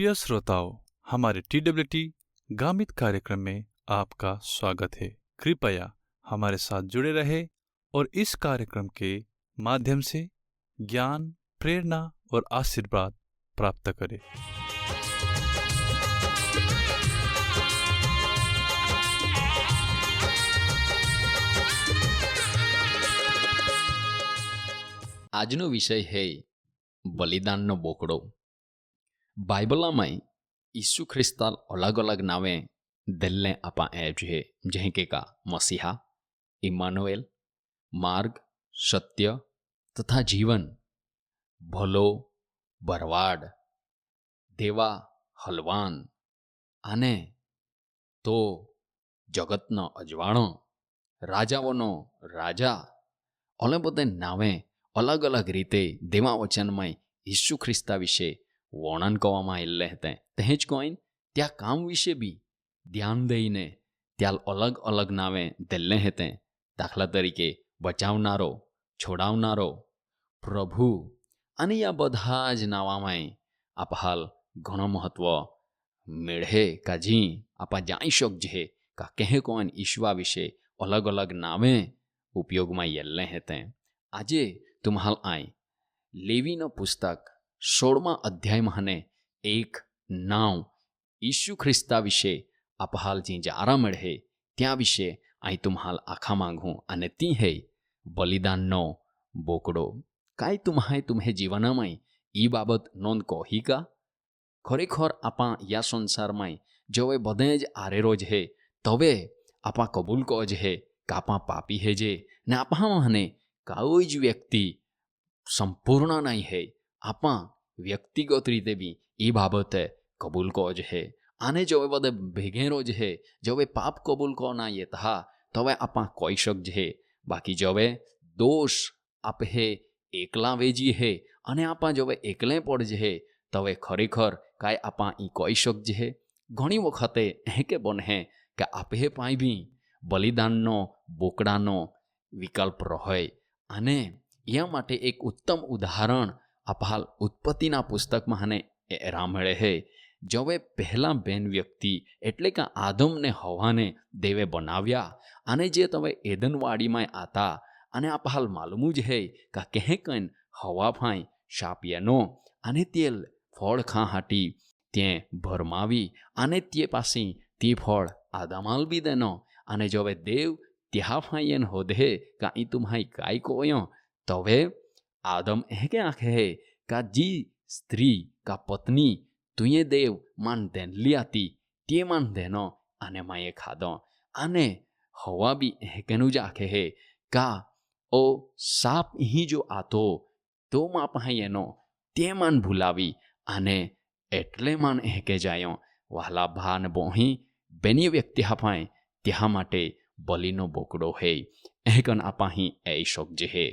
प्रिय श्रोताओं, हमारे TWT गामित कार्यक्रम में आपका स्वागत है। कृपया हमारे साथ जुड़े रहे और इस कार्यक्रम के माध्यम से ज्ञान, प्रेरणा और आशीर्वाद प्राप्त करें। આજનો વિષય હે બલિદાનનો બોકડો. બાઇબલમાં ઈસુ ખ્રિસ્તા અલગ અલગ નામે દિલને આપા એ છે, જેમ કે મસીહા, ઇમાનુએલ, માર્ગ, સત્ય તથા જીવન, ભલો, બરવાડ, દેવા, હલવાન અને તો જગતનો અજવાળો, રાજાઓનો રાજા. ઓલે બધે નામે અલગ અલગ રીતે દેવા વચનમાં ઈસુ ખ્રિસ્તા વિશે વર્ણન કરવામાં આવેલે હતા. તે જ કોઈન ત્યાં કામ વિશે બી ધ્યાન દઈને ત્યાં અલગ અલગ નામે દેલે હતા. દાખલા તરીકે બચાવનારો, છોડાવનારો, પ્રભુ અને આ બધા જ નાવામાં આપ હાલ ઘણો મહત્વ મેળહે કાજી આપા જાણી શકજે કા કહે કોઈન ઈશ્વા વિશે અલગ અલગ નામે ઉપયોગમાં યેલે હતા. આજે તુમ્હાલ આય લેવીનો પુસ્તક 16મા અધ્યાયમાં એક નામ ઈસુ ખ્રિસ્તા વિશે આપ હાલ જે જારા મળે ત્યાં વિશે અહીં તુમ્હાલ આખા માંગું, અને તી હે બલિદાનનો બોકડો. કાંઈ તુમ્હે જીવનમાં એ બાબત નોંધ કહી કા? ખરેખર આપા યા સંસારમાં જો એ બધે જ આરેરો જ હે તવે આપા કબૂલ કહો જ હે કે આપા પાપી હે જે, ને આપા મને કોઈ જ વ્યક્તિ સંપૂર્ણ નહીં હે. આપા વ્યક્તિગત રીતે બી એ બાબતે કબૂલ કહો જ હે. આને જો બધે ભેગેરો જ હે, જો પાપ કબૂલ કહો ના યતા તવે આપા કોઈ શક જ હે. બાકી જવે દોષ આપ હે એકલા વેજી હે અને આપા જો એકલે પડ જ હે તવે ખરેખર કાંઈ આપા ઈ કોઈ શક જ હે. ઘણી વખતે કે બને કે આપે પાઈ બી બલિદાનનો બોકડાનો વિકલ્પ રહે. અને એ માટે એક ઉત્તમ ઉદાહરણ આપ હાલ ઉત્પત્તિના પુસ્તકમાં મળે હે. જવે પહેલા બેન વ્યક્તિ એટલે કે આદમને હવાને દેવે બનાવ્યા, અને જે તમે એદનવાડીમાં આતા, અને આપ હાલ માલુમ જ હે કે કહે કન હવા ફાઈ શાપિયાનો અને તેલ ફળ ખા હાટી ત્યાં ભરમાવી, અને તે પાસે તે ફળ આદામાલ બી દેનો. અને જવે દેવ ત્યાં ફાઈ એન હોદે કાંઈ તુમ્હાઈ કાંઈ કોયો તવે આદમ કે આખે હે કા જી સ્ત્રી કા પત્ની તુએ દેવ માન દેનલી આતી તે માન દેનો અને માએ ખાધો. અને હવા બી કેનું જ આખે હે કા ઓ સાપ અહીં જો આતો તો માં પાહી એનો તે માન ભૂલાવી, અને એટલે માન કે જાયો વહાલા ભાન બોહી બેની વ્યક્તિ હાફાય ત્યાં માટે બલિનો બોકડો હે. કન આપાહી એ શોક જે હે.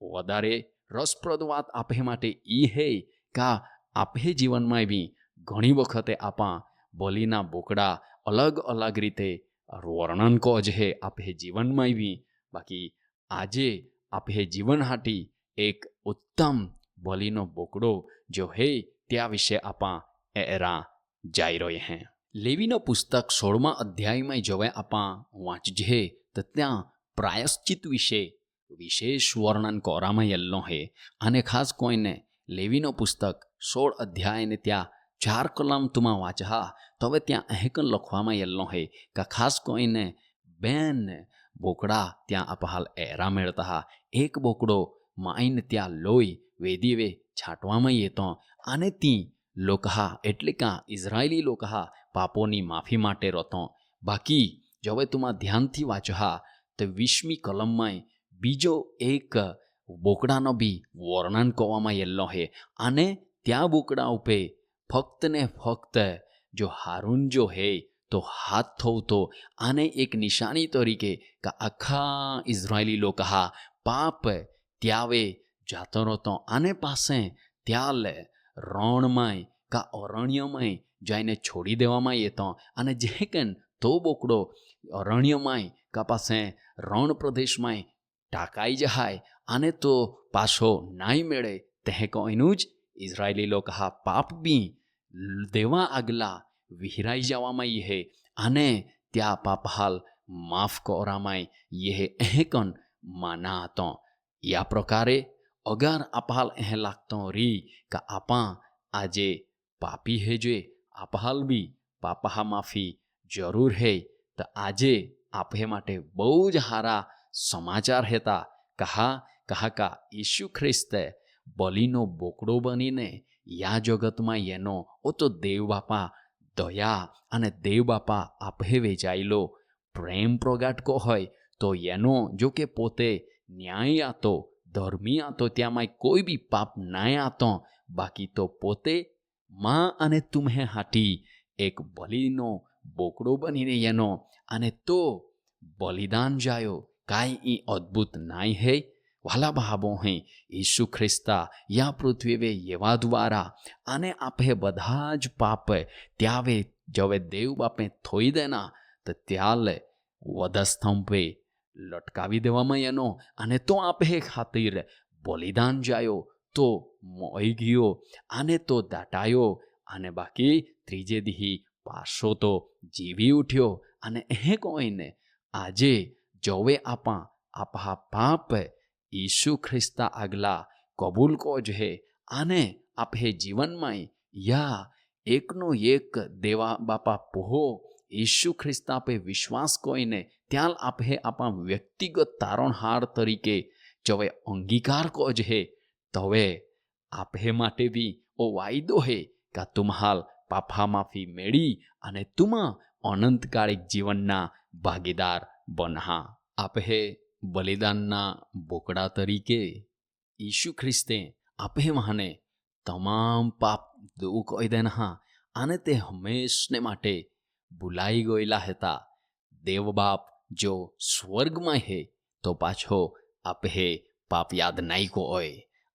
વધારે રસપ્રદ વાત આપે માટે ઈ હે કા આપે જીવનમાં બી ઘણી વખતે આપા બલિના બોકડા અલગ અલગ રીતે વર્ણન કહો જ હે આપે જીવનમાં બી. બાકી આજે આપે જીવન હાટી એક ઉત્તમ બલિનો બોકડો જો હે ત્યાં વિશે આપા એરા જાઈ રહ્યો હે. લેવીનો પુસ્તક 16મા અધ્યાયમાં જવે આપા વાંચજે તો ત્યાં પ્રાયશ્ચિત વિશે વિશેષ વર્ણન કરવામાં યેલો હે. અને ખાસ કોઈને લેવીનો પુસ્તક 16 અધ્યાયને ત્યાં 4 કલમ તુમાં વાંચા તો હવે ત્યાં કન લખવામાં યેલો હે કે ખાસ કોઈને બેન બોકડા ત્યાં આપ હાલ એરા મેળતા. એક બોકડો માઈને ત્યાં લોહી વેદીવે છાંટવામાં યેતો, અને તી લોકહા એટલે કા ઇઝરાયેલી લોકહા પાપોની માફી માટે રતો. બાકી જો હવે તુમાં ધ્યાનથી વાંચા તો 20મી કલમમાં બીજો એક બોકડાનો બી વર્ણન કરવામાં યેલો હે. અને ત્યાં બોકડા ઉપે ફક્ત ને ફક્ત જો હારૂન જો હે તો હાથ થવતો, આને એક નિશાની તરીકે કે આખા ઇઝરાયેલી લોકહા પાપ ત્યાવે જાતો રહતો. આને પાસે ત્યાં રણમાં કા અરણ્યમાં જઈને છોડી દેવામાં યેતો. અને જે કન તો બોકડો અરણ્યમાં કા પાસે રણ પ્રદેશમાં ટાકાઈ જાય અને તો પાછો નાઈ મેળે તે કોઈનું જ ઇઝરાયેલી લોકો પાપ બી देवा आगला विहराई जावामाय ये आने त्या पापहाल माफ कोरामाय ये एहकन माना तो या प्रकारे अगर आपहाल एह लागतो री का आपा आजे पापी है जे आपहाल भी पापहा माफी जरूर है तो आजे आपे माटे बहु ज हारा समाचार हेता कहा का ईशु ख्रिस्ते बलिनो बोकड़ो बनीने या जगतमां एनो ओ तो देव बापा दया अने देव बापा आपे वेचायेलो प्रेम प्रगाटको होय तो एनो जो के पोते न्याय आतो धर्मी आतो त्यामां कोई भी पाप नाय आतो बाकी तो पोते मां अने तुम्हें हाटी एक बलिनो बोकड़ो बनीने एनो अने तो बलिदान जायो काई ई अद्भुत नाय है वाला भावो हैं ईशु ख्रिस्ता या पृथ्वी वे येवा द्वारा आने आपे बधाज पाप त्यावे जवे देव बापे थोई देना तो त्याले वधस्तंभे लटकावी देवामां एनो अने तो आपे खातिर बलिदान जायो तो मोई गयो आने तो दाटायो आने बाकी त्रीजे दिही पाछो तो जीवी उठ्यो अने ए कोईने आजे जवे आपा पाप ईशु ख्रिस्ता आगला कबूल को है आने आपे जीवन में या एकनो एक देवा बापा पोहो ईशु ख्रिस्ता पे विश्वास कोईने त्याल आपे आपा व्यक्तिगत तारणहार तरीके जवे अंगीकार को है तवे आपे माटे भी ओ वायदो है का तुम्हाल पापा माफी मेड़ी अने तुमा अनंतकालिक जीवनना भागीदार बनहा आपे बलिदानना बोकड़ा तरीके ईशु ख्रिस्ते आपे माने तमाम पाप दूर कोई देना आने ते हमेशने माटे भूलाई गयेला हेता देव बाप जो स्वर्ग में है तो पाछो आपे पाप याद नहीं को होय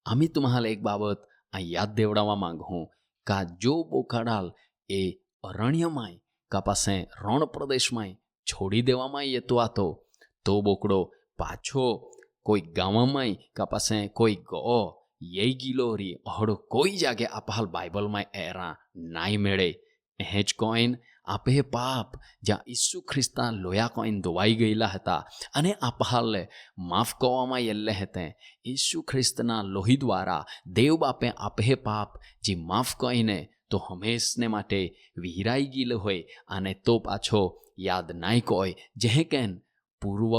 आमी तुम्हाला एक बाबत आ याद देवडावा मांगू का जो बोकाडाल ए अरण्यमाय का पासे रण प्रदेश में छोड़ी देवामां येतो आतो तो बोकड़ो पाछो कोई गांवमां का पासे कोई गो ये गिलोरी अहड़ो कोई जागे आपहाल बाइबल में एरा नाई मेळे हेज कोइन आपे पाप ज्या ईशु ख्रिस्ता लोया कोइन धोवाई गयेला हता अने आपहाल माफ करवामां येल्ले हते ईशु ख्रिस्तना लोही द्वारा देव बापे आपे पाप जी माफ करीने तो हमेशने माटे विहराई गયેલો હોય અને તો પાછો યાદ નાઈ કોઈ જે કેન પૂર્વ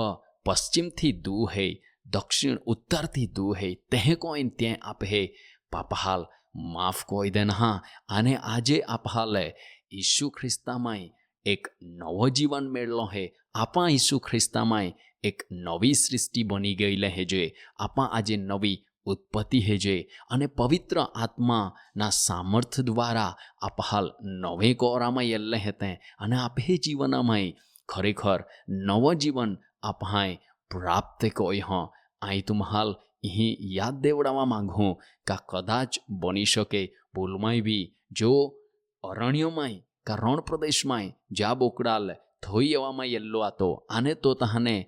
પશ્ચિમથી દૂર હે દક્ષિણ ઉત્તરથી દૂર હે તે કોઈ ત્યાં આપે પાપહાલ માફ કોઈ દેના અને આજે આપહાલે ઈસુ ખ્રિસ્તામાં એક નવો જીવન મેળલો હે આપા ઈસુ ખ્રિસ્તામાં એક નવી સૃષ્ટિ બની ગયેલે હે જે આપા આજે નવી उत्पत्ति है जे अने पवित्र आत्मा ना सामर्थ्य द्वारा आपहाल नवे कोरामां येल्ले हेते अने आपे जीवनमां खरेखर नव जीवन आपहाय प्राप्त कोई हाँ आई तुम्हाल यही याद देवड़ावा मांगू का कदाच बनी शके भूलमाय भी जो अरण्यमाय का रण प्रदेशमां ज्या बोकडाल थोई एवामां येल्लो आतो आने तो तहाने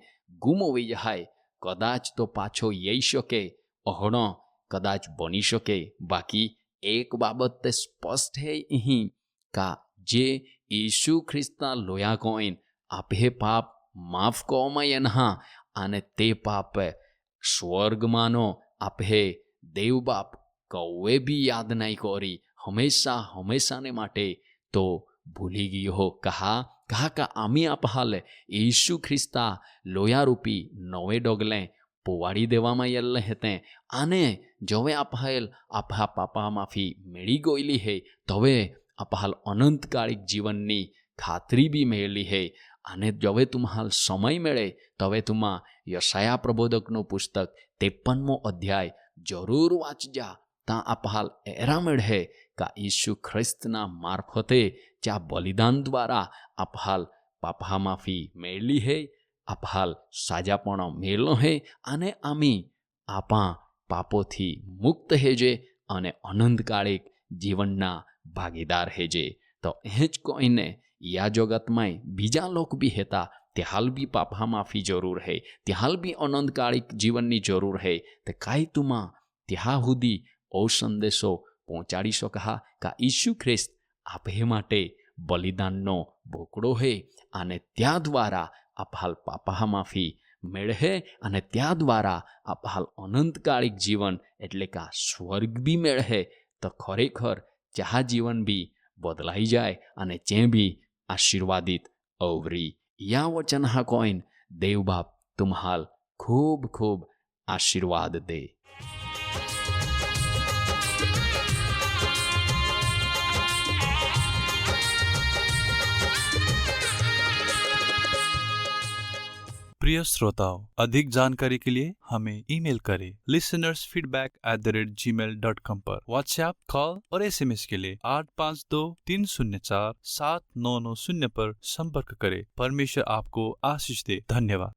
गुमोवी जाय कदाच तो पाछो यई शके अहणो कदाच बनी शके बाकी एक बाबत ते स्पष्ट है यहीं का जे ईशु ख्रिस्ता लोया कोइन आपे पाप माफ कोमायनहा आने ते पाप स्वर्ग मानो आपे देव बाप कौवे भी याद नहीं करी हमेशा हमेशा ने माटे तो भूली गई हो कहा का आमी आपहाल ईशु ख्रिस्ता लोया रूपी नवे डोगले पोवाड़ी देवामां येल्ले हेते आने जवे आपहाल आपहा पापा माफी मेळी गयेली है तवे आपहाल अनंतकालिक जीवननी खातरी भी मेळली है आने जवे तुम्हाल समय मेळे तवे तुमा यशाया प्रबोधकनु पुस्तक 53मो अध्याय जरूर वाचजा ता आपहाल एरा मेळे का ईशु ख्रिस्तना मार्फते ज्या बलिदान द्वारा आपहाल पापा माफी मेळली है आपहाल साजापण मेळलो है आने आमी आपा पापोथी मुक्त हेजे अने अनंतकालिक जीवनना भागीदार हेजे तो हेज कोईने या जगत में बीजा लोक भी हेता त्याल भी पापा माफी जरूर है त्याल भी अनंतकालिक जीवननी जरूर है तो काई तुमा त्या हुदी ओ संदेशो पहोंचाड़ी शका का ईशु ख्रिस्त આપે માટે બલિદાનનો બોકડો હે અને ત્યાં દ્વારા આપ હાલ પાપા માફી મેળહે અને ત્યાં દ્વારા આપ હાલ અનંતકાળિક જીવન એટલે કે આ સ્વર્ગ બી મેળહે તો ખરેખર ચાહ જીવન બી બદલાઈ જાય અને ચે બી આશીર્વાદિત અવરી યા વચન હા કોઈન દેવ બાપ તુમ હાલ ખૂબ ખૂબ આશીર્વાદ દે. प्रिय श्रोताओं, अधिक जानकारी के लिए हमें ईमेल करें listenersfeedback@gmail.com पर. व्हाट्सएप, कॉल और एसएमएस के लिए 8523047990 पर संपर्क करें. परमेश्वर आपको आशीष दे. धन्यवाद.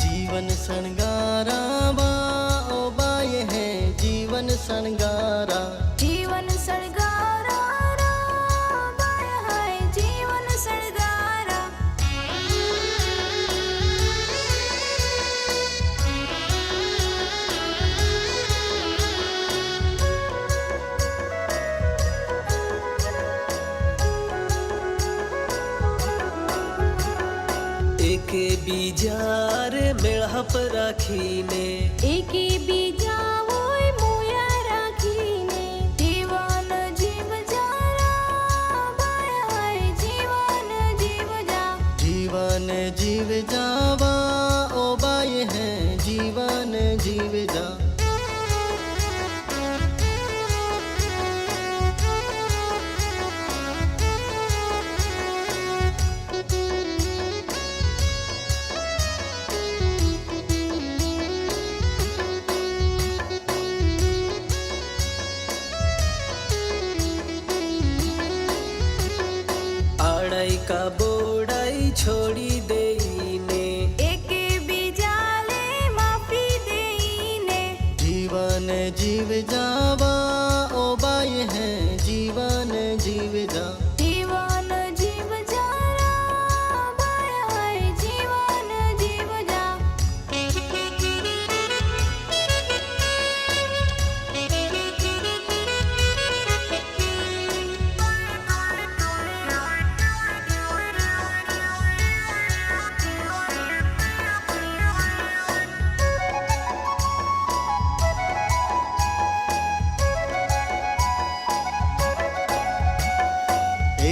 जीवन संगारा बा ओ बाय है जीवन संगारा जीवन सळगारा बाय हाय जीवन सळगारा एके बीजार मेळाप राखीने एके बीजा होय मोया राखीने जीवन जीव जारा बाय हाय जीवन जीव जा जीवन जीव जावा ओ बाय है जीवन जीव जा आड़ाई का बोड़ाई छोड़ी देने एके बीजाले माफी देईने जीवन जीव जावा ओ बाय है जीवन जीव जा जीवन जीव जारा बाय हाय जीवन जीव जा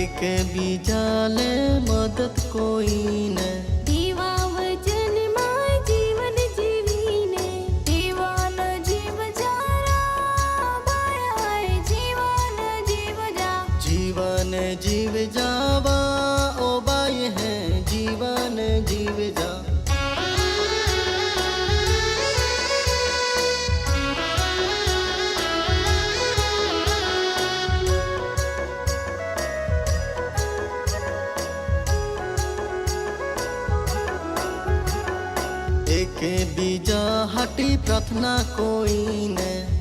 एक बीजाले मदद कोई न દીવા વચનમાં જીવન જીવીને જીવન જીવ જારા બાય હાય જીવન જીવ જા जीवन जीव जावा ओ बाय है जीवन जीव जा एक बीजा हटी प्रार्थना कोई न